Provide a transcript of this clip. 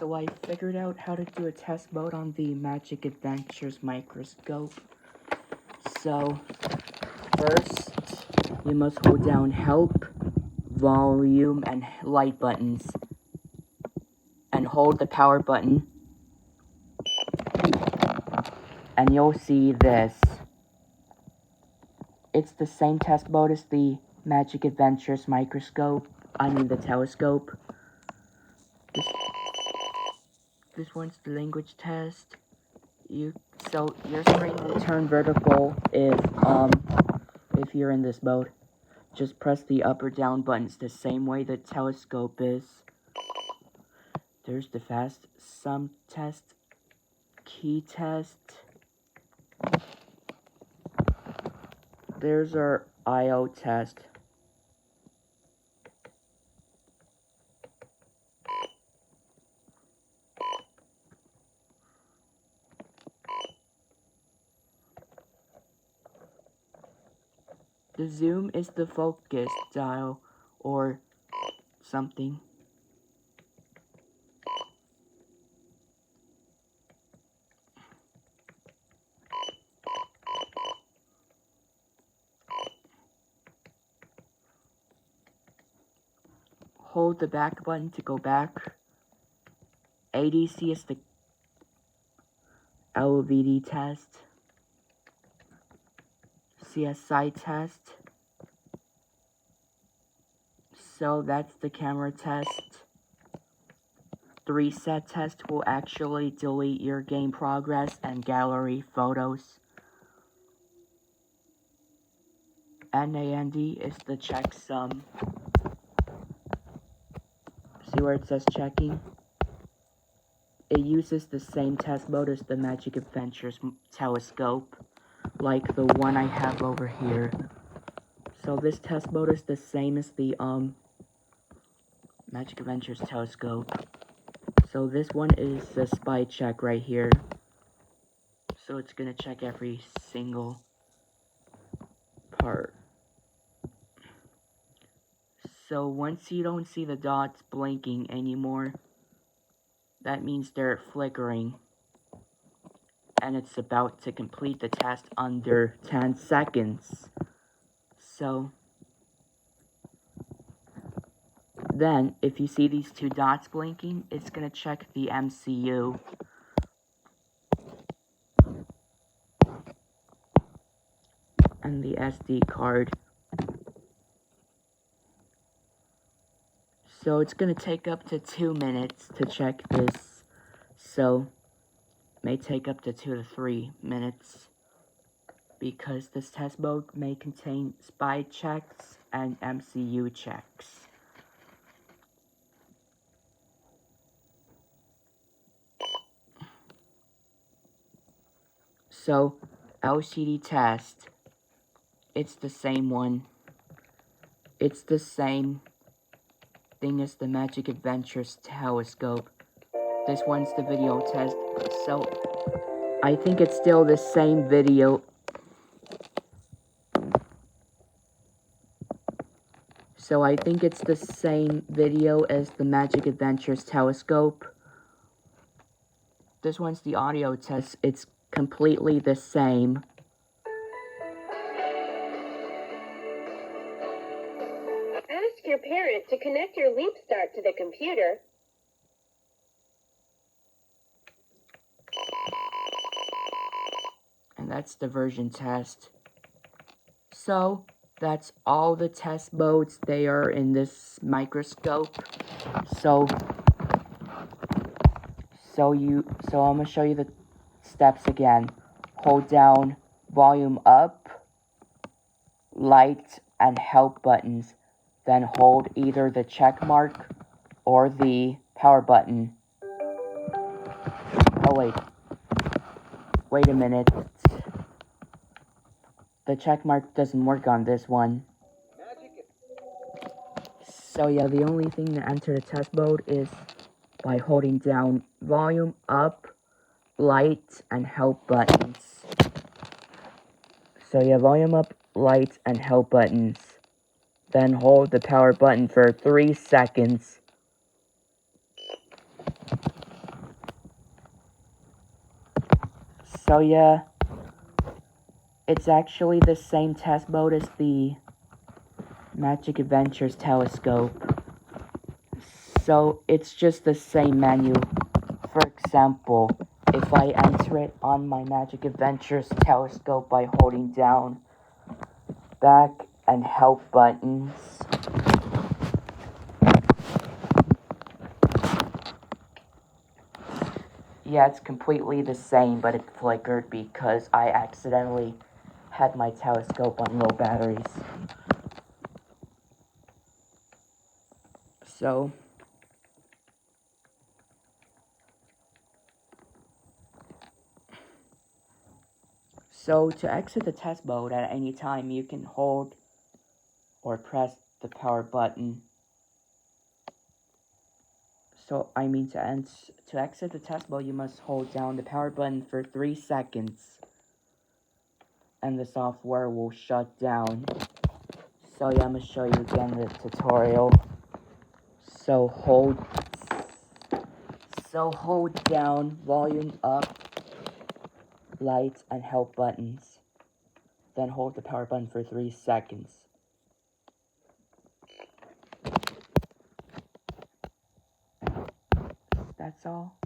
So I figured out how to do a test mode on the Magic Adventures Microscope. So, first, you must hold down Help, Volume, and Light buttons. And hold the power button. And you'll see this. It's the same test mode as the Magic Adventures Microscope. The telescope. This one's the language test. So your screen will turn vertical if you're in this mode. Just press the up or down buttons the same way the telescope is. There's the fast sum test, key test. There's our IO test. The zoom is the focus dial or something. Hold the back button to go back. ADC is the LVD test. CSI test. So that's the camera test. The reset test will actually delete your game progress and gallery photos. NAND is the checksum. See where it says checking? It uses the same test mode as the Magic Adventures telescope, like the one I have over here. So this test mode is the same as the Magic Adventures telescope. So this one is the spy check right here. So it's gonna check every single part. So once you don't see the dots blinking anymore, that means they're flickering. And it's about to complete the test under 10 seconds. So then, if you see these two dots blinking, it's gonna check the MCU. And the SD card. So it's gonna take up to 2 minutes to check this. So it may take up to 2 to 3 minutes. Because this test mode may contain spy checks and MCU checks. So, LCD test, it's the same one. It's the same thing as the Magic Adventures telescope. This one's the video test, so I think it's still the same video. So I think it's the same video as the Magic Adventures telescope. This one's the audio test. It's completely the same. Ask your parent to connect your Leap Start to the computer. And that's the version test. So that's all the test modes they are in this microscope. So I'm gonna show you the steps again. Hold down volume up, light, and help buttons. Then hold either the check mark or the power button. Oh wait a minute. The check mark doesn't work on this one. So yeah, the only thing to enter the test mode is by holding down volume up, light, and help buttons. So yeah, volume up, light, and help buttons. Then hold the power button for 3 seconds. So yeah, it's actually the same test mode as the Magic Adventures telescope. So it's just the same menu. For example, if I enter it on my Magic Adventures telescope by holding down back and help buttons, yeah, it's completely the same, but it flickered because I accidentally had my telescope on low batteries. So to exit the test mode at any time, you can hold or press the power button. So to exit the test mode, you must hold down the power button for 3 seconds, and the software will shut down. So yeah, I'm gonna show you again the tutorial. So hold down volume up, lights, and help buttons. Then hold the power button for 3 seconds. That's all.